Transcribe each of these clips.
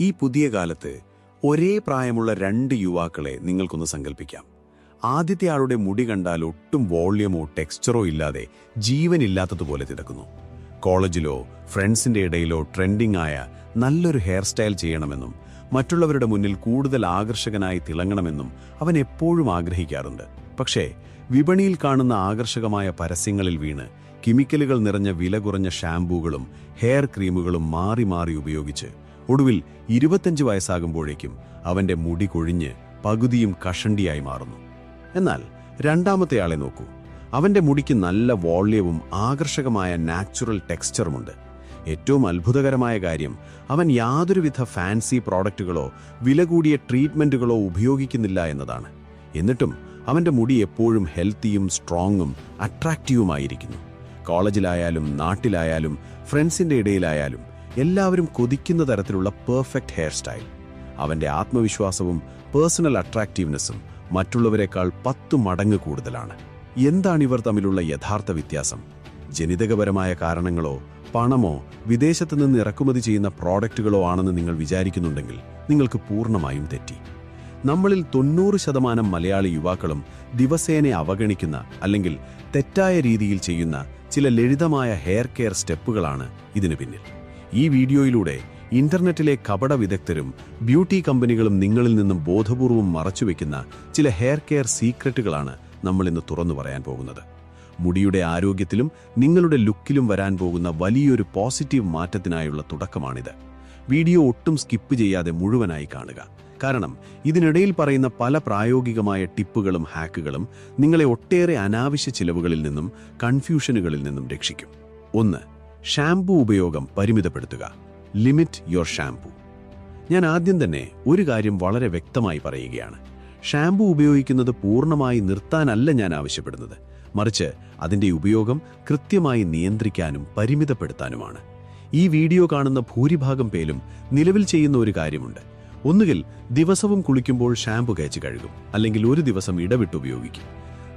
ഈ പുതിയ കാലത്ത് ഒരേ പ്രായമുള്ള രണ്ട് യുവാക്കളെ നിങ്ങൾക്കൊന്ന് സങ്കല്പിക്കാം. ആദ്യത്തെ ആളുടെ മുടി കണ്ടാൽ ഒട്ടും വോള്യമോ ടെക്സ്ചറോ ഇല്ലാതെ ജീവനില്ലാത്തതുപോലെ കിടക്കുന്നു. കോളേജിലോ ഫ്രണ്ട്സിന്റെ ഇടയിലോ ട്രെൻഡിംഗ് ആയ നല്ലൊരു ഹെയർ സ്റ്റൈൽ ചെയ്യണമെന്നും മറ്റുള്ളവരുടെ മുന്നിൽ കൂടുതൽ ആകർഷകനായി തിളങ്ങണമെന്നും അവൻ എപ്പോഴും ആഗ്രഹിക്കാറുണ്ട്. പക്ഷേ വിപണിയിൽ കാണുന്ന ആകർഷകമായ പരസ്യങ്ങളിൽ വീണ് കെമിക്കലുകൾ നിറഞ്ഞ വില കുറഞ്ഞ ഷാംപൂകളും ഹെയർ ക്രീമുകളും മാറി മാറി ഉപയോഗിച്ച് ഒടുവിൽ 25 വയസ്സാകുമ്പോഴേക്കും അവന്റെ മുടി കൊഴിഞ്ഞ് പകുതിയും കഷണ്ടിയായി മാറുന്നു. എന്നാൽ രണ്ടാമത്തെ ആളെ നോക്കൂ. അവന്റെ മുടിക്ക് നല്ല വോള്യവും ആകർഷകമായ നാച്ചുറൽ ടെക്സ്ചറുമുണ്ട്. ഏറ്റവും അത്ഭുതകരമായ കാര്യം, അവൻ യാതൊരുവിധ ഫാൻസി പ്രോഡക്റ്റുകളോ വില കൂടിയ ട്രീറ്റ്മെന്റുകളോ ഉപയോഗിക്കുന്നില്ല എന്നതാണ്. എന്നിട്ടും അവന്റെ മുടി എപ്പോഴും ഹെൽത്തിയും സ്ട്രോങ്ങും അട്രാക്റ്റീവുമായിരിക്കുന്നു. കോളേജിലായാലും നാട്ടിലായാലും ഫ്രണ്ട്സിന്റെ ഇടയിലായാലും എല്ലാവരും കൊതിക്കുന്ന തരത്തിലുള്ള പെർഫെക്റ്റ് ഹെയർ സ്റ്റൈൽ. അവന്റെ ആത്മവിശ്വാസവും പേഴ്സണൽ അട്രാക്റ്റീവ്നെസ്സും മറ്റുള്ളവരെക്കാൾ 10 മടങ്ങ് കൂടുതലാണ്. എന്താണിവർ തമ്മിലുള്ള യഥാർത്ഥ വ്യത്യാസം? ജനിതകപരമായ കാരണങ്ങളോ പണമോ വിദേശത്തു നിന്ന് ഇറക്കുമതി ചെയ്യുന്ന പ്രോഡക്റ്റുകളോ ആണെന്ന് നിങ്ങൾ വിചാരിക്കുന്നുണ്ടെങ്കിൽ നിങ്ങൾക്ക് പൂർണ്ണമായും തെറ്റി. നമ്മളിൽ 90% മലയാളി യുവാക്കളും ദിവസേന അവഗണിക്കുന്ന അല്ലെങ്കിൽ തെറ്റായ രീതിയിൽ ചെയ്യുന്ന ചില ലളിതമായ ഹെയർ കെയർ സ്റ്റെപ്പുകളാണ് ഇതിനു പിന്നിൽ. ഈ വീഡിയോയിലൂടെ ഇന്റർനെറ്റിലെ കപട വിദഗ്ധരും ബ്യൂട്ടി കമ്പനികളും നിങ്ങളിൽ നിന്നും ബോധപൂർവം മറച്ചുവെക്കുന്ന ചില ഹെയർ കെയർ സീക്രട്ടുകളാണ് നമ്മൾ ഇന്ന് തുറന്നു പറയാൻ പോകുന്നത്. മുടിയുടെ ആരോഗ്യത്തിലും നിങ്ങളുടെ ലുക്കിലും വരാൻ പോകുന്ന വലിയൊരു പോസിറ്റീവ് മാറ്റത്തിനായുള്ള തുടക്കമാണിത്. വീഡിയോ ഒട്ടും സ്കിപ്പ് ചെയ്യാതെ മുഴുവനായി കാണുക. കാരണം ഇതിനിടയിൽ പറയുന്ന പല പ്രായോഗികമായ ടിപ്പുകളും ഹാക്കുകളും നിങ്ങളെ ഒട്ടേറെ അനാവശ്യ ചിലവുകളിൽ നിന്നും കൺഫ്യൂഷനുകളിൽ നിന്നും രക്ഷിക്കും. 1. ഷാംപൂ ഉപയോഗം പരിമിതപ്പെടുത്തുക. Limit your shampoo. ഞാൻ ആദ്യം തന്നെ ഒരു കാര്യം വളരെ വ്യക്തമായി പറയുകയാണ്. ഷാംപൂ ഉപയോഗിക്കുന്നത് പൂർണ്ണമായി നിർത്താനല്ല ഞാൻ ആവശ്യപ്പെടുന്നത്, മറിച്ച് അതിൻ്റെ ഉപയോഗം കൃത്യമായി നിയന്ത്രിക്കാനും പരിമിതപ്പെടുത്താനുമാണ്. ഈ വീഡിയോ കാണുന്ന ഭൂരിഭാഗം പേരും നിലവിൽ ചെയ്യുന്ന ഒരു കാര്യമുണ്ട്. ഒന്നുകിൽ ദിവസവും കുളിക്കുമ്പോൾ ഷാംപൂ തേച്ച് കഴുകും, അല്ലെങ്കിൽ ഒരു ദിവസം ഇടവിട്ട് ഉപയോഗിക്കും.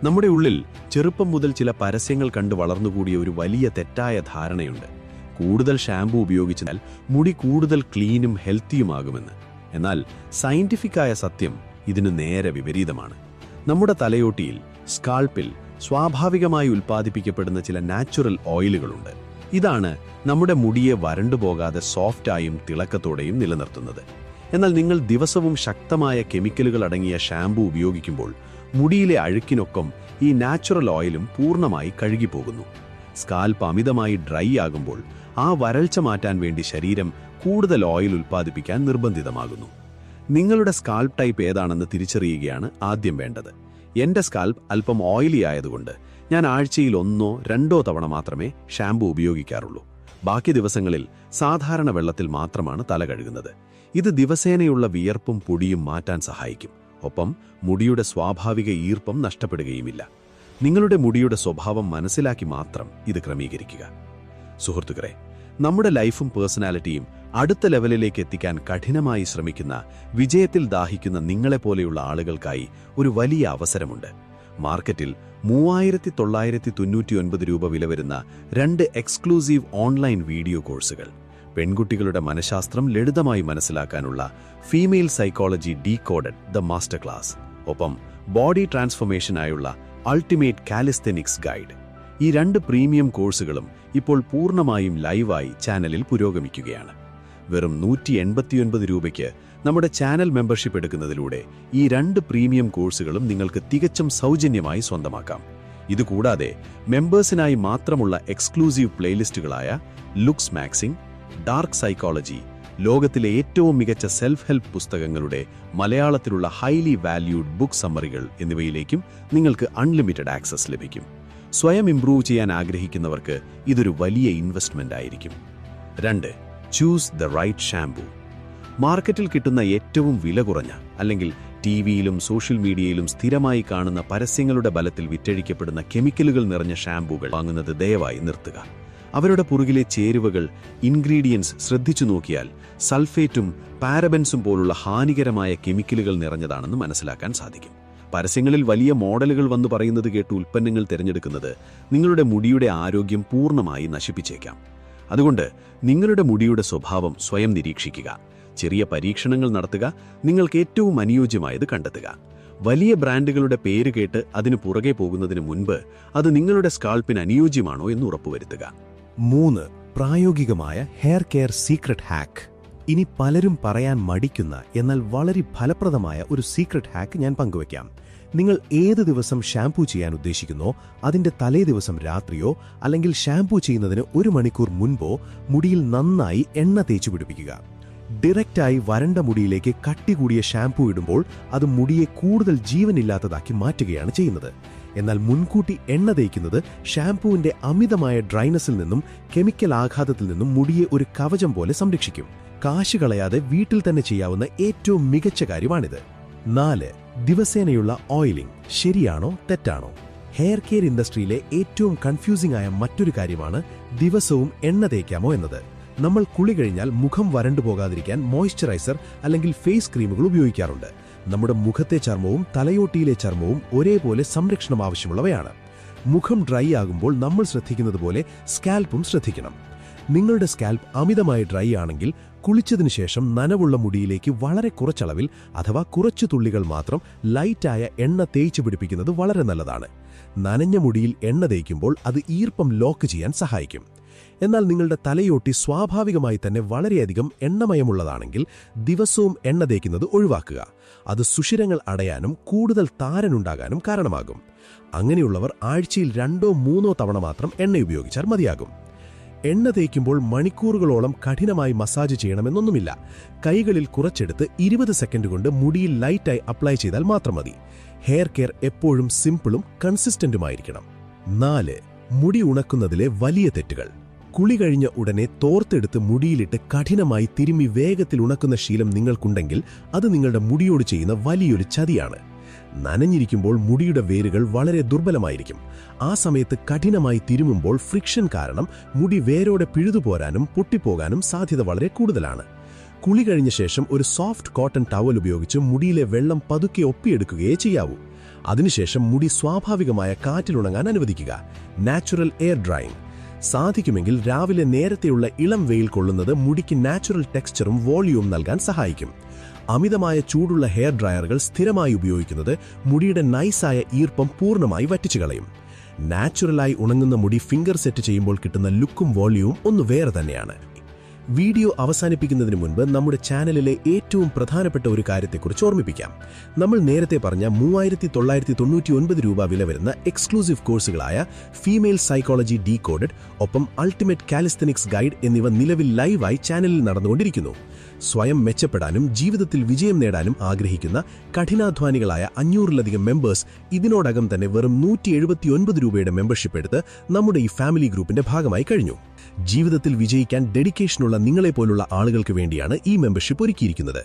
നമ്മുടെ ഉള്ളിൽ ചെറുപ്പം മുതൽ ചില പരസ്യങ്ങൾ കണ്ട് വളർന്നുകൂടിയ ഒരു വലിയ തെറ്റായ ധാരണയുണ്ട്. കൂടുതൽ ഷാംപൂ ഉപയോഗിച്ചാൽ മുടി കൂടുതൽ ക്ലീനും ഹെൽത്തിയുമാകുമെന്ന്. എന്നാൽ സയന്റിഫിക്കായ സത്യം ഇതിന് നേരെ വിപരീതമാണ്. നമ്മുടെ തലയോട്ടിയിൽ, സ്കാൾപ്പിൽ സ്വാഭാവികമായി ഉൽപ്പാദിപ്പിക്കപ്പെടുന്ന ചില നാച്ചുറൽ ഓയിലുകളുണ്ട്. ഇതാണ് നമ്മുടെ മുടിയെ വരണ്ടുപോകാതെ സോഫ്റ്റായും തിളക്കത്തോടെയും നിലനിർത്തുന്നത്. എന്നാൽ നിങ്ങൾ ദിവസവും ശക്തമായ കെമിക്കലുകൾ അടങ്ങിയ ഷാംപൂ ഉപയോഗിക്കുമ്പോൾ മുടിയിലെ അഴുക്കിനൊപ്പം ഈ നാച്ചുറൽ ഓയിലും പൂർണ്ണമായി കഴുകിപ്പോകുന്നു. സ്കാൽപ്പ് അമിതമായി ഡ്രൈ ആകുമ്പോൾ ആ വരൾച്ച മാറ്റാൻ വേണ്ടി ശരീരം കൂടുതൽ ഓയിൽ ഉൽപ്പാദിപ്പിക്കാൻ നിർബന്ധിതമാകുന്നു. നിങ്ങളുടെ സ്കാൽപ്പ് ടൈപ്പ് ഏതാണെന്ന് തിരിച്ചറിയുകയാണ് ആദ്യം വേണ്ടത്. എന്റെ സ്കാൽപ്പ് അല്പം ഓയിലി ആയതുകൊണ്ട് ഞാൻ ആഴ്ചയിൽ 1-2 തവണ മാത്രമേ ഷാംപൂ ഉപയോഗിക്കാറുള്ളൂ. ബാക്കി ദിവസങ്ങളിൽ സാധാരണ വെള്ളത്തിൽ മാത്രമാണ് തല കഴുകുന്നത്. ഇത് ദിവസേനയുള്ള വിയർപ്പും പൊടിയും മാറ്റാൻ സഹായിക്കും. ഒപ്പം മുടിയുടെ സ്വാഭാവിക ഈർപ്പം നഷ്ടപ്പെടുകയുമില്ല. നിങ്ങളുടെ മുടിയുടെ സ്വഭാവം മനസ്സിലാക്കി മാത്രം ഇത് ക്രമീകരിക്കുക. സുഹൃത്തുക്കളെ, നമ്മുടെ ലൈഫും പേഴ്സണാലിറ്റിയും അടുത്ത ലെവലിലേക്ക് എത്തിക്കാൻ കഠിനമായി ശ്രമിക്കുന്ന, വിജയത്തിൽ ദാഹിക്കുന്ന നിങ്ങളെപ്പോലെയുള്ള ആളുകൾക്കായി ഒരു വലിയ അവസരമുണ്ട്. മാർക്കറ്റിൽ 3999 രൂപ വില വരുന്ന 2 എക്സ്ക്ലൂസീവ് ഓൺലൈൻ വീഡിയോ കോഴ്സുകൾ, പെൺകുട്ടികളുടെ മനഃശാസ്ത്രം ലളിതമായി മനസ്സിലാക്കാനുള്ള female psychology decoded the master class, ഒപ്പം ബോഡി ട്രാൻസ്ഫോർമേഷനായുള്ള അൾട്ടിമേറ്റ് കാലിസ്തെനിക്സ് ഗൈഡ്. ഈ 2 പ്രീമിയം കോഴ്സുകളും ഇപ്പോൾ പൂർണ്ണമായും ലൈവായി ചാനലിൽ പുരോഗമിക്കുകയാണ്. വെറും 189 രൂപയ്ക്ക് നമ്മുടെ ചാനൽ മെമ്പർഷിപ്പ് എടുക്കുന്നതിലൂടെ ഈ 2 പ്രീമിയം കോഴ്സുകളും നിങ്ങൾക്ക് തികച്ചും സൗജന്യമായി സ്വന്തമാക്കാം. ഇതുകൂടാതെ മെമ്പേഴ്സിനായി മാത്രമുള്ള എക്സ്ക്ലൂസീവ് പ്ലേലിസ്റ്റുകളായ ലുക്സ് മാക്സിംഗ്, ഡാർക്ക് സൈക്കോളജി, ലോകത്തിലെ ഏറ്റവും മികച്ച സെൽഫ് ഹെൽപ്പ് പുസ്തകങ്ങളുടെ മലയാളത്തിലുള്ള ഹൈലി വാല്യൂഡ് ബുക്ക് സമ്മറികൾ എന്നിവയിലേക്കും നിങ്ങൾക്ക് അൺലിമിറ്റഡ് ആക്സസ് ലഭിക്കും. സ്വയം ഇംപ്രൂവ് ചെയ്യാൻ ആഗ്രഹിക്കുന്നവർക്ക് ഇതൊരു വലിയ ഇൻവെസ്റ്റ്മെന്റ് ആയിരിക്കും. 2. Choose the right shampoo. മാർക്കറ്റിൽ കിട്ടുന്ന ഏറ്റവും വില കുറഞ്ഞ, അല്ലെങ്കിൽ ടിവിയിലും സോഷ്യൽ മീഡിയയിലും സ്ഥിരമായി കാണുന്ന പരസ്യങ്ങളുടെ ബലത്തിൽ വിറ്റഴിക്കപ്പെടുന്ന കെമിക്കലുകൾ നിറഞ്ഞ ഷാംപൂകൾ വാങ്ങുന്നത് ദയവായി നിർത്തുക. അവരുടെ പുറകിലെ ചേരുവകൾ, ഇൻഗ്രീഡിയൻസ് ശ്രദ്ധിച്ചു നോക്കിയാൽ സൾഫേറ്റും പാരബൻസും പോലുള്ള ഹാനികരമായ കെമിക്കലുകൾ നിറഞ്ഞതാണെന്ന് മനസ്സിലാക്കാൻ സാധിക്കും. പരസ്യങ്ങളിൽ വലിയ മോഡലുകൾ വന്നു പറയുന്നത് കേട്ട് ഉൽപ്പന്നങ്ങൾ തിരഞ്ഞെടുക്കുന്നത് നിങ്ങളുടെ മുടിയുടെ ആരോഗ്യം പൂർണ്ണമായി നശിപ്പിച്ചേക്കാം. അതുകൊണ്ട് നിങ്ങളുടെ മുടിയുടെ സ്വഭാവം സ്വയം നിരീക്ഷിക്കുക. ചെറിയ പരീക്ഷണങ്ങൾ നടത്തുക, നിങ്ങൾക്ക് ഏറ്റവും അനുയോജ്യമായത് കണ്ടെത്തുക. വലിയ ബ്രാൻഡുകളുടെ പേര് കേട്ട് അതിനു പുറകെ പോകുന്നതിന് മുൻപ് അത് നിങ്ങളുടെ സ്കാൾപ്പിന് അനുയോജ്യമാണോ എന്ന് ഉറപ്പുവരുത്തുക. 3. പ്രായോഗികമായ ഹെയർ കെയർ സീക്രട്ട് ഹാക്ക്. ഇനി പലരും പറയാൻ മടിക്കുന്ന എന്നാൽ വളരെ ഫലപ്രദമായ ഒരു സീക്രട്ട് ഹാക്ക് ഞാൻ പങ്കുവയ്ക്കാം. നിങ്ങൾ ഏത് ദിവസം ഷാംപൂ ചെയ്യാൻ ഉദ്ദേശിക്കുന്നോ അതിന്റെ തലേ ദിവസം രാത്രിയോ അല്ലെങ്കിൽ ഷാംപൂ ചെയ്യുന്നതിന് 1 മണിക്കൂർ മുൻപോ മുടിയിൽ നന്നായി എണ്ണ തേച്ചു പിടിപ്പിക്കുക. ഡയറക്റ്റായി വരണ്ട മുടിയിലേക്ക് കട്ടി കൂടിയ ഷാംപൂ ഇടുമ്പോൾ അത് മുടിയെ കൂടുതൽ ജീവനില്ലാത്തതാക്കി മാറ്റുകയാണ് ചെയ്യുന്നത്. എന്നാൽ മുൻകൂട്ടി എണ്ണ തേക്കുന്നത് ഷാംപൂവിന്റെ അമിതമായ ഡ്രൈനസിൽ നിന്നും കെമിക്കൽ ആഘാതത്തിൽ നിന്നും മുടിയെ ഒരു കവചം പോലെ സംരക്ഷിക്കും. കാശ് കളയാതെ വീട്ടിൽ തന്നെ ചെയ്യാവുന്ന ഏറ്റവും മികച്ച കാര്യമാണിത്. 4. ദിവസേനയുള്ള ഓയിലിംഗ്. ശരിയാണോ തെറ്റാണോ? ഹെയർ കെയർ ഇൻഡസ്ട്രിയിലെ ഏറ്റവും കൺഫ്യൂസിംഗ് ആയ മറ്റൊരു കാര്യമാണ് ദിവസവും എണ്ണ തേക്കാമോ എന്നത്. നമ്മൾ കുളി കഴിഞ്ഞാൽ മുഖം വരണ്ടു പോകാതിരിക്കാൻ മോയ്സ്ചറൈസർ അല്ലെങ്കിൽ ഫേസ് ക്രീമുകൾ ഉപയോഗിക്കാറുണ്ട്. നമ്മുടെ മുഖത്തെ ചർമ്മവും തലയോട്ടിയിലെ ചർമ്മവും ഒരേപോലെ സംരക്ഷണം ആവശ്യമുള്ളവയാണ്. മുഖം ഡ്രൈ ആകുമ്പോൾ നമ്മൾ ശ്രദ്ധിക്കുന്നത് പോലെ സ്കാൽപ്പും ശ്രദ്ധിക്കണം. നിങ്ങളുടെ സ്കാൽപ്പ് അമിതമായി ഡ്രൈ ആണെങ്കിൽ കുളിച്ചതിനു ശേഷം നനവുള്ള മുടിയിലേക്ക് വളരെ കുറച്ചളവിൽ അഥവാ കുറച്ചു തുള്ളികൾ മാത്രം ലൈറ്റായ എണ്ണ തേച്ചു പിടിപ്പിക്കുന്നത് വളരെ നല്ലതാണ്. നനഞ്ഞ മുടിയിൽ എണ്ണ തേക്കുമ്പോൾ അത് ഈർപ്പം ലോക്ക് ചെയ്യാൻ സഹായിക്കും. എന്നാൽ നിങ്ങളുടെ തലയോട്ടി സ്വാഭാവികമായി തന്നെ വളരെയധികം എണ്ണമയമുള്ളതാണെങ്കിൽ ദിവസവും എണ്ണ തേക്കുന്നത് ഒഴിവാക്കുക. അത് സുഷിരങ്ങൾ അടയാനും കൂടുതൽ താരനുണ്ടാകാനും കാരണമാകും. അങ്ങനെയുള്ളവർ ആഴ്ചയിൽ 2-3 തവണ മാത്രം എണ്ണ ഉപയോഗിച്ചാൽ മതിയാകും. എണ്ണ തേക്കുമ്പോൾ മണിക്കൂറുകളോളം കഠിനമായി മസാജ് ചെയ്യണമെന്നൊന്നുമില്ല. കൈകളിൽ കുറച്ചെടുത്ത് 20 സെക്കൻഡ് കൊണ്ട് മുടിയിൽ ലൈറ്റായി അപ്ലൈ ചെയ്താൽ മാത്രം മതി. ഹെയർ കെയർ എപ്പോഴും സിമ്പിളും കൺസിസ്റ്റന്റുമായിരിക്കണം. 4. മുടി ഉണക്കുന്നതിലെ വലിയ തെറ്റുകൾ. കുളി കഴിഞ്ഞ ഉടനെ തോർത്തെടുത്ത് മുടിയിലിട്ട് കഠിനമായി തിരുമ്മി വേഗത്തിൽ ഉണക്കുന്ന ശീലം നിങ്ങൾക്കുണ്ടെങ്കിൽ അത് നിങ്ങളുടെ മുടിയോട് ചെയ്യുന്ന വലിയൊരു ചതിയാണ്. നനഞ്ഞിരിക്കുമ്പോൾ മുടിയുടെ വേരുകൾ വളരെ ദുർബലമായിരിക്കും. ആ സമയത്ത് കഠിനമായി തിരുമുമ്പോൾ ഫ്രിക്ഷൻ കാരണം മുടി വേരോടെ പിഴുതുപോരാനും പൊട്ടിപ്പോകാനും സാധ്യത വളരെ കൂടുതലാണ്. കുളി കഴിഞ്ഞ ശേഷം ഒരു സോഫ്റ്റ് കോട്ടൺ ടവൽ ഉപയോഗിച്ച് മുടിയിലെ വെള്ളം പതുക്കെ ഒപ്പിയെടുക്കുകയേ ചെയ്യാവൂ. അതിനുശേഷം മുടി സ്വാഭാവികമായ കാറ്റിലുണങ്ങാൻ അനുവദിക്കുക. Natural air drying. സാധിക്കുമെങ്കിൽ രാവിലെ നേരത്തെയുള്ള ഇളം വെയിൽ കൊള്ളുന്നത് മുടിക്ക് നാച്ചുറൽ ടെക്സ്ചറും വോളിയവും നൽകാൻ സഹായിക്കും. അമിതമായ ചൂടുള്ള ഹെയർ ഡ്രയറുകൾ സ്ഥിരമായി ഉപയോഗിക്കുന്നത് മുടിയുടെ നൈസായ ഈർപ്പം പൂർണ്ണമായി വറ്റിച്ചു കളയും. നാച്ചുറലായി ഉണങ്ങുന്ന മുടി ഫിംഗർ സെറ്റ് ചെയ്യുമ്പോൾ കിട്ടുന്ന ലുക്കും വോളിയവും ഒന്ന് വേറെ തന്നെയാണ്. വീഡിയോ അവസാനിപ്പിക്കുന്നതിന് മുൻപ് നമ്മുടെ ചാനലിലെ ഏറ്റവും പ്രധാനപ്പെട്ട ഒരു കാര്യത്തെക്കുറിച്ച് ഓർമ്മിപ്പിക്കാം. നമ്മൾ നേരത്തെ പറഞ്ഞ 3999 രൂപ വില വരുന്ന എക്സ്ക്ലൂസീവ് കോഴ്സുകളായ ഫീമെയിൽ സൈക്കോളജി ഡീകോഡഡ്, ഒപ്പം അൾട്ടിമേറ്റ് കാലിസ്തനിക്സ് ഗൈഡ് എന്നിവ നിലവിൽ ലൈവായി ചാനലിൽ നടന്നുകൊണ്ടിരിക്കുന്നു. സ്വയം മെച്ചപ്പെടാനും ജീവിതത്തിൽ വിജയം നേടാനും ആഗ്രഹിക്കുന്ന കഠിനാധ്വാനികളായ 500-ലധികം മെമ്പേഴ്സ് ഇതിനോടകം തന്നെ വെറും 179 രൂപയുടെ മെമ്പർഷിപ്പ് എടുത്ത് നമ്മുടെ ഈ ഫാമിലി ഗ്രൂപ്പിന്റെ ഭാഗമായി കഴിഞ്ഞു. ജീവിതത്തിൽ വിജയിക്കാൻ ഡെഡിക്കേഷനുള്ള നിങ്ങളെപ്പോലുള്ള ആളുകൾക്ക് വേണ്ടിയാണ് ഈ മെമ്പർഷിപ്പ് ഒരുക്കിയിരിക്കുന്നത്.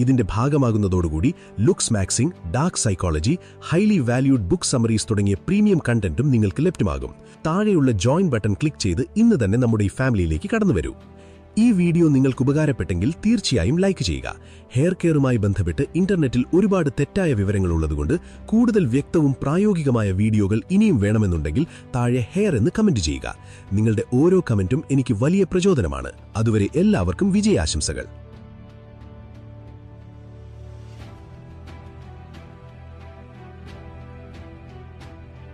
ഇതിന്റെ ഭാഗമാകുന്നതോടുകൂടി looks maxing, dark psychology, highly valued book summaries തുടങ്ങിയ പ്രീമിയം കണ്ടന്റും നിങ്ങൾക്ക് ലഭ്യമാകും. താഴെയുള്ള ജോയിൻ ബട്ടൺ ക്ലിക്ക് ചെയ്ത് ഇന്ന് തന്നെ നമ്മുടെ ഈ ഫാമിലിയിലേക്ക് കടന്നുവരൂ. ഈ വീഡിയോ നിങ്ങൾക്ക് ഉപകാരപ്പെട്ടെങ്കിൽ തീർച്ചയായും ലൈക്ക് ചെയ്യുക. ഹെയർ കെയറുമായി ബന്ധപ്പെട്ട് ഇന്റർനെറ്റിൽ ഒരുപാട് തെറ്റായ വിവരങ്ങൾ ഉള്ളതുകൊണ്ട് കൂടുതൽ വ്യക്തവും പ്രായോഗികമായ വീഡിയോകൾ ഇനിയും വേണമെന്നുണ്ടെങ്കിൽ താഴെ ഹെയർ എന്ന് കമന്റ് ചെയ്യുക. നിങ്ങളുടെ ഓരോ കമന്റും എനിക്ക് വലിയ പ്രചോദനമാണ്. അതുവരെ എല്ലാവർക്കും വിജയാശംസകൾ.